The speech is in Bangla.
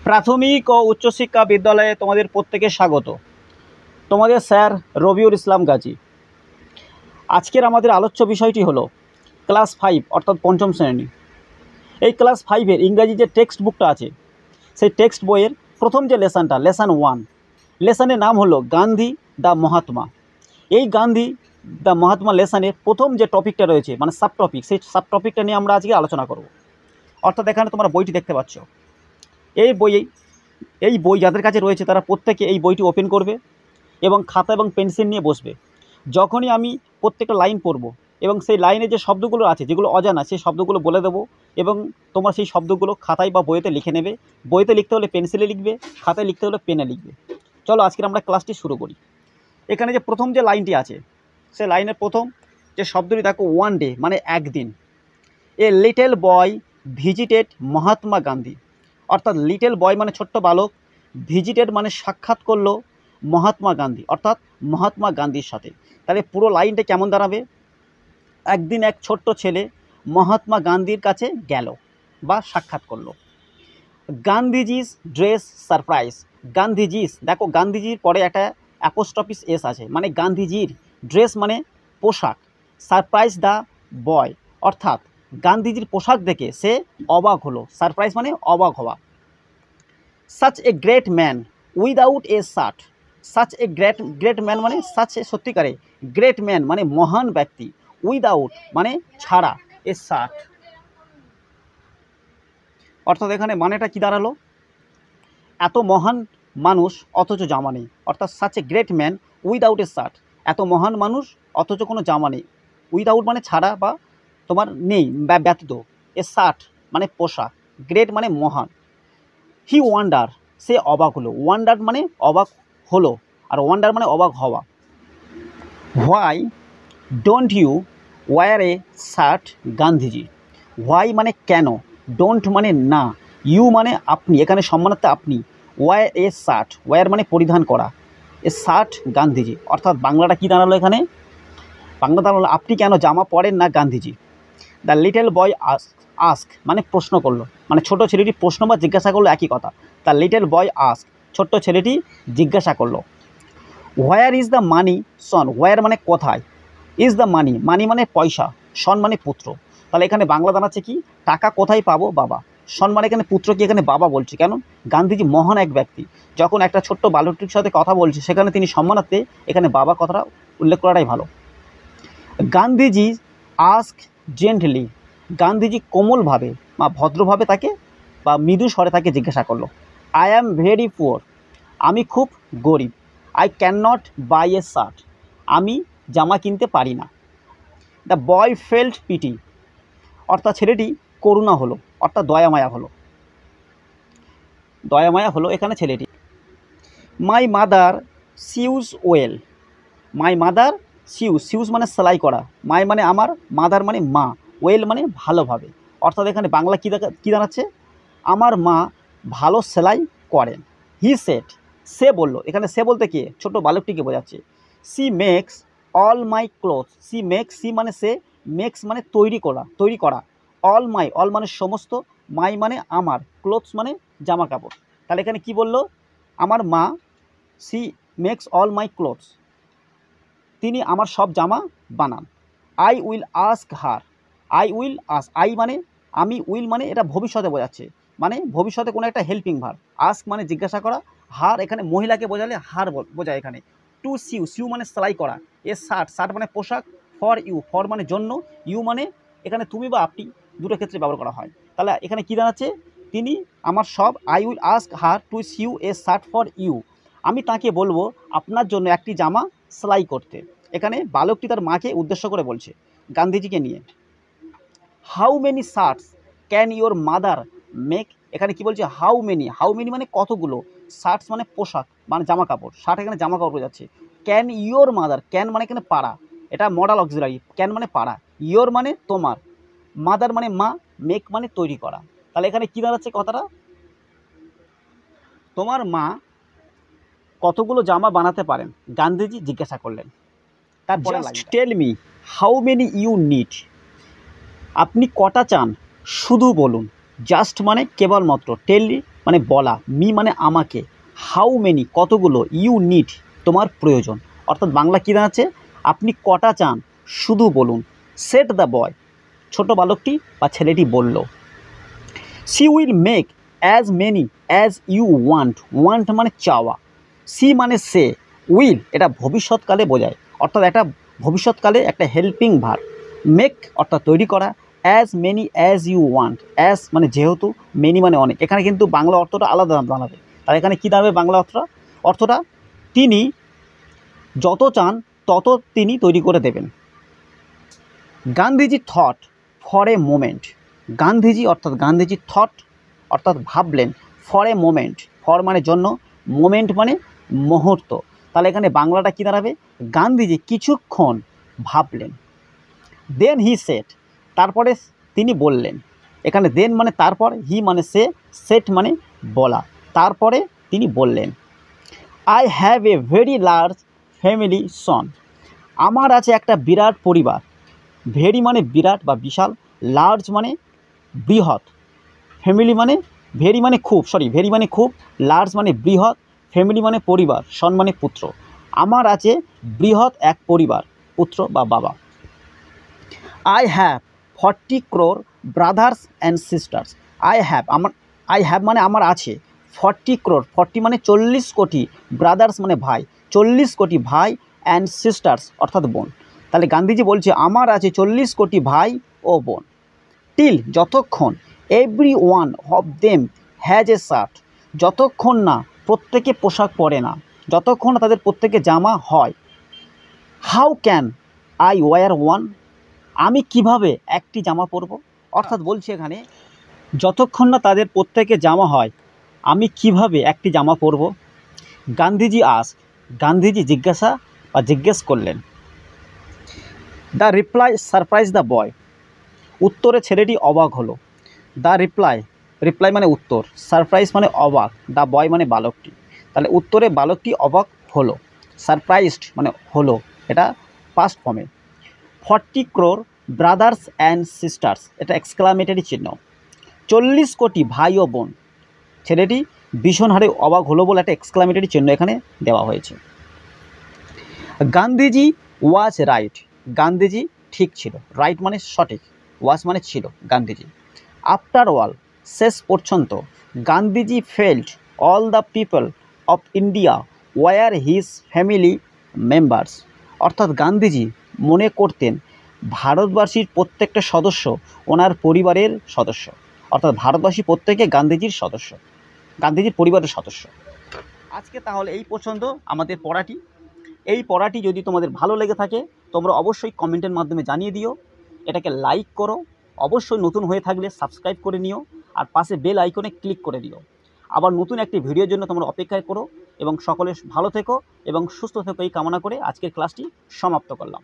প্রাথমিক ও উচ্চশিক্ষা বিদ্যালয়ে তোমাদের প্রত্যেকে স্বাগত। তোমাদের স্যার রবিউল ইসলাম গাজী। আজকের আমাদের আলোচ্য বিষয়টি হলো ক্লাস 5 অর্থাৎ পঞ্চম শ্রেণী। এই ক্লাস 5-এর ইংরাজি যে টেক্সট বুকটা আছে, সেই টেক্সট বইয়ের প্রথম যে লেসনটা, লেসন 1, লেসনের নাম হলো গান্ধী দ্য মহাত্মা। এই গান্ধী দ্য মহাত্মা লেসনের প্রথম যে টপিকটা রয়েছে, মানে সাব টপিক, সেই সাব টপিকটা নিয়ে আমরা আজকে আলোচনা করব। অর্থাৎ এখানে তোমরা বইটি দেখতে পাচ্ছ। এই বই যাদের কাছে রয়েছে তারা প্রত্যেকে এই বইটি ওপেন করবে এবং খাতা এবং পেন্সিল নিয়ে বসবে। যখনই আমি প্রত্যেকটা লাইন পড়ব এবং সেই লাইনে যে শব্দগুলো আছে, যেগুলো অজানা, সেই শব্দগুলো বলে দেবো এবং তোমরা সেই শব্দগুলো খাতায় বা বইতে লিখে নেবে। বইতে লিখতে হলে পেন্সিলে লিখবে, খাতায় লিখতে হলে পেনে লিখবে। চলো আজকে আমরা ক্লাসটি শুরু করি। এখানে যে প্রথম যে লাইনটি আছে, সেই লাইনের প্রথম যে শব্দটি দেখো, ওয়ান ডে মানে একদিন। A little boy visited Mahatma Gandhi. অর্থাৎ লিটল বয় মানে ছোট্ট বালক, ভিজিটেড মানে সাক্ষাৎ করলো মহাত্মা গান্ধী অর্থাৎ মহাত্মা গান্ধীর সাথে। তাহলে পুরো লাইনটা কেমন দাঁড়াবে? একদিন এক ছোট্ট ছেলে মহাত্মা গান্ধীর কাছে গেল বা সাক্ষাৎ করলো। Gandhiji's dress surprise. গান্ধীজিস, দেখো গান্ধীজির পরে একটা অ্যাপোস্ট্রফিস এস আছে, মানে গান্ধীজির। ড্রেস মানে পোশাক, সারপ্রাইজ দ্য বয় অর্থাৎ গান্ধীজির পোশাক দেখে সে অবাক হলো। সারপ্রাইজ মানে অবাক হওয়া। Such a great man without a shirt. Such a great man মানে সাচ এ সত্যিকারে, গ্রেট ম্যান মানে মহান ব্যক্তি, উইদাউট মানে ছাড়া, এ শার্ট অর্থাৎ এখানে মানেটা কি দাঁড়ালো? এত মহান মানুষ অথচ জামা নেই। অর্থাৎ such a great man without a shirt, এত মহান মানুষ অথচ কোনো জামা নেই। উইদাউট মানে ছাড়া বা তোমার নেই বা ব্যতীত, এ শার্ট মানে পোশাক, গ্রেট মানে মহান। হি ওয়ান্ডার, সে অবাক হলো। ওয়ান্ডার মানে অবাক হলো, আর ওয়ান্ডার মানে অবাক হওয়া। Why don't you wear a shirt Gandhiji. Why মানে কেন, ডোন্ট মানে না, ইউ মানে আপনি, এখানে সম্মানার্থে আপনি। ওয়ার এ শার্ট, ওয়ার মানে পরিধান করা, এ শার্ট গান্ধীজি অর্থাৎ বাংলাটা কী দাঁড়ালো এখানে? বাংলা দাঁড়ালো আপনি কেন জামা পরেন না Gandhiji. The little boy ask মানে প্রশ্ন করলো, মানে ছোট ছেলেটি প্রশ্ন বা জিজ্ঞাসা করলো, একই কথা। দ্য লিটল বয় আস্ক, ছোট্ট ছেলেটি জিজ্ঞাসা করলো। হোয়ার ইজ দ্য মানি সন। হোয়ার মানে কোথায়, ইজ দ্য মানি, মানি মানে পয়সা, সন মানে পুত্র। তাহলে এখানে বাংলা দাঁড়াচ্ছে কি? টাকা কোথায় পাবো বাবা। সন মানে এখানে পুত্রকে এখানে বাবা বলছে। কেন? গান্ধীজি মহান এক ব্যক্তি, যখন একটা ছোট্ট বালকটির সাথে কথা বলছে সেখানে তিনি সম্মানার্থে এখানে বাবা কথাটা উল্লেখ করাটাই ভালো। গান্ধীজি আস্ক জেন্টলি, গান্ধীজি কোমলভাবে বা ভদ্রভাবে তাকে বা মৃদু স্বরে তাকে জিজ্ঞাসা করলো। আই অ্যাম ভেরি পুয়ার, আমি খুব গরিব। I can not buy a shirt, আমি জামা কিনতে পারি না। দ্য বয় ফেল্ট পিটি, অর্থাৎ ছেলেটি করুণা হলো, অর্থাৎ দয়ামায়া হলো, দয়ামায়া হলো এখানে ছেলেটি। My mother sews well. My mother sews, sews মানে সেলাই করা, মাই মানে আমার, মাদার মানে মা, ওয়েল মানে ভালোভাবে। অর্থাৎ এখানে বাংলা কী দাঁড়াচ্ছে? আমার মা ভালো সেলাই করেন। হি সেট, সে বলল, এখানে সে বলতে কে? ছোট বালকটিকে বোঝাচ্ছে। She makes all my cloth. She makes, she মানে সে, মেক্স মানে তৈরি করা। অল মাই, অল মানে সমস্ত, মাই মানে আমার, ক্লোথস মানে জামা কাপড়। তাহলে এখানে কি বলল? আমার মা, she makes all my clothes, তিনি আমার সব জামা বানান। I will ask her. I will ask, I মানে আমি, উইল মানে এটা ভবিষ্যতে বোঝাচ্ছে, মানে ভবিষ্যতে কোনো একটা হেল্পিং ভার্ব। আস্ক মানে জিজ্ঞাসা করা, হার এখানে মহিলাকে বোঝালে হার বোঝায় এখানে। টু সিউ, সিউ মানে সেলাই করা। এ শার্ট, শার্ট মানে পোশাক। ফর ইউ, ফর মানে জন্য, ইউ মানে এখানে তুমি বা আপনি, দুটো ক্ষেত্রে ব্যবহার করা হয়। তাহলে এখানে কী দাঁড়াচ্ছে? তিনি আমার সব, I will ask her to sew a shirt for you, আমি তাকে বলবো আপনার জন্য একটি জামা সেলাই করতে। এখানে বালকটি তার মাকে উদ্দেশ্য করে বলছে, গান্ধীজিকে নিয়ে। How many shirts can your mother make. এখানে কি বলছে? হাউ মেনি, হাউ মেনি মানে কতগুলো, শার্টস মানে পোশাক মানে জামা কাপড়, শার্ট এখানে জামা কাপড় বোঝাচ্ছে। ক্যান ইয়োর মাদার, ক্যান মানে এখানে পাড়া, এটা মডাল অক্সিলারি, ক্যান মানে পাড়া, ইয়োর মানে তোমার, মাদার মানে মা, মেক মানে তৈরি করা। তাহলে এখানে কী দাঁড়াচ্ছে কথাটা? তোমার মা কতগুলো জামা বানাতে পারেন, গান্ধীজি জিজ্ঞাসা করলেন। তারপরে tell me how many you need. আপনি কটা চান, শুধু বলুন। জাস্ট মানে কেবলমাত্র, টেল মানে বলা, মি মানে আমাকে, হাউ মেনি কতগুলো, ইউ নিড তোমার প্রয়োজন। অর্থাৎ বাংলা কী দাঁড়াচ্ছে, আপনি কটা চান শুধু বলুন। সেট দ্য বয়, ছোট বালকটি বা ছেলেটি বলল। She will make as many as you want, want মানে চাওয়া, সি মানে সে, উইল এটা ভবিষ্যৎকালে বোঝায়, অর্থাৎ একটা ভবিষ্যৎকালে একটা হেল্পিং ভার্ব। মেক অর্থাৎ তৈরি করা, as many as you want, as মানে যেহেতু, মেনি মানে অনেক, এখানে কিন্তু বাংলা অর্থটা আলাদা দাঁড়াবে। তার এখানে কী দাঁড়াবে বাংলা অর্থটা তিনি যত চান তত তিনি তৈরি করে দেবেন। Gandhiji thought for a moment, Gandhiji অর্থাৎ গান্ধীজি থট অর্থাৎ ভাবলেন, ফর এ মোমেন্ট, ফর মানে জন্য, মোমেন্ট মানে মুহূর্ত। তাহলে এখানে বাংলাটা কী দাঁড়াবে, গান্ধীজি কিছুক্ষণ ভাবলেন। দেন হি সেট, তারপরে তিনি বললেন। এখানে দেন মানে তারপর, হি মানে সে, সেট মানে বলা, তারপরে তিনি বললেন। I have a very large family son, আমার আছে একটা বিরাট পরিবার। ভেরি মানে বিরাট বা বিশাল, লার্জ মানে বৃহৎ, ফ্যামিলি মানে ভেরি মানে খুব, ভেরি মানে খুব, লার্জ মানে বৃহৎ, ফ্যামিলি মানে পরিবার, সন মানে পুত্র। আমার আছে বৃহৎ এক পরিবার, পুত্র বা বাবা। I have 40 crore brothers and sisters, I have মানে আমার আছে, 40 crore, 40 মানে 40 কোটি, ব্রাদার্স মানে ভাই, 40 কোটি ভাই, অ্যান্ড সিস্টার্স অর্থাৎ বোন। তাহলে গান্ধীজি বলছে আমার আছে 40 কোটি ভাই ও বোন। টিল যতক্ষণ, every one of them has a shirt, যতক্ষণ না প্রত্যেকে পোশাক পরে না, যতক্ষণ না তাদের প্রত্যেকে জামা হয়। How can I wear one, আমি কিভাবে একটি জামা পরব, অর্থাৎ বলছি এখানে যতক্ষণ না তাদের প্রত্যেকে জামা হয় আমি কিভাবে একটি জামা পরব। গান্ধীজি গান্ধীজি জিজ্ঞেস করলেন। The reply surprise the boy, উত্তরে ছেলেটি অবাক হলো। দ্য রিপ্লাই মানে উত্তর, সারপ্রাইজ মানে অবাক, দ্য বয় মানে বালকটি। তাহলে উত্তরে বালকটি অবাক হলো, সারপ্রাইজড মানে হলো, এটা পাস্ট ফর্মে। 40 crore ব্রাদার্স অ্যান্ড সিস্টার্স, এটা এক্সক্লামেটরি চিহ্ন। 40 কোটি ভাই ও বোন, ছেলেটি ভীষণ হারে অবাক হলো বলে একটা এক্সক্লামেটরি চিহ্ন এখানে দেওয়া হয়েছে। গান্ধীজি ওয়াজ রাইট, গান্ধীজি ঠিক ছিল, রাইট মানে সঠিক, ওয়াজ মানে ছিল গান্ধীজি। আফটার অল শেষ পর্যন্ত, Gandhiji felt all the people of India were his family members, অর্থাৎ গান্ধীজি মনে করতেন ভারতবাসীর প্রত্যেকটা সদস্য ওনার পরিবারের সদস্য, অর্থাৎ ভারতবাসী প্রত্যেকে গান্ধীজির সদস্য, গান্ধীজির পরিবারের সদস্য। আজকে তাহলে এই পর্যন্ত আমাদের পড়াটি। এই পড়াটি যদি তোমাদের ভালো লেগে থাকে তোমরা অবশ্যই কমেন্টের মাধ্যমে জানিয়ে দিও, এটাকে লাইক করো, অবশ্যই নতুন হয়ে থাকলে সাবস্ক্রাইব করে নিও, আর পাশে বেল আইকনে ক্লিক করে দিও। আবার নতুন একটি ভিডিওর জন্য তোমরা অপেক্ষায় করো, এবং সকলে ভালো থেকো এবং সুস্থ থেকো এই কামনা করে আজকের ক্লাসটি সমাপ্ত করলাম।